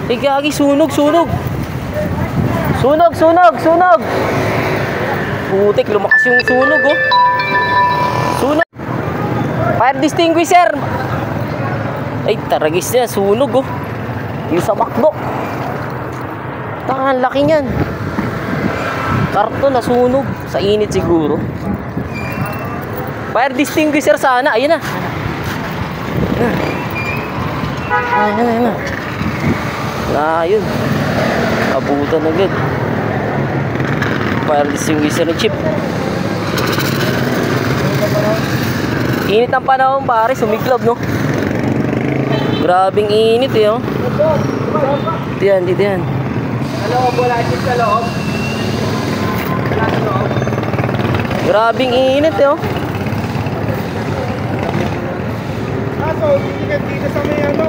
Eh, gagi, sunog, sunog. Sunog, sunog, sunog. Putik, lumakas yung sunog, oh. Sunog. Fire extinguisher. Ay, taragis niya, sunog, oh. Yung sa bakbo. Tangan, laki niyan. Karton na sunog. Sa init siguro. Fire extinguisher sana. Ayun na. Ayun na. Ayun. Abutan agad. Fire extinguisher na chip. Init ang panahon, pare. Sumiklab, no? Grabing init, eh, oh. Dito yan, dito yan. Wala chip sa loob. Grabing init, eh, oh. Kaso, hindi ka dito sa may ano.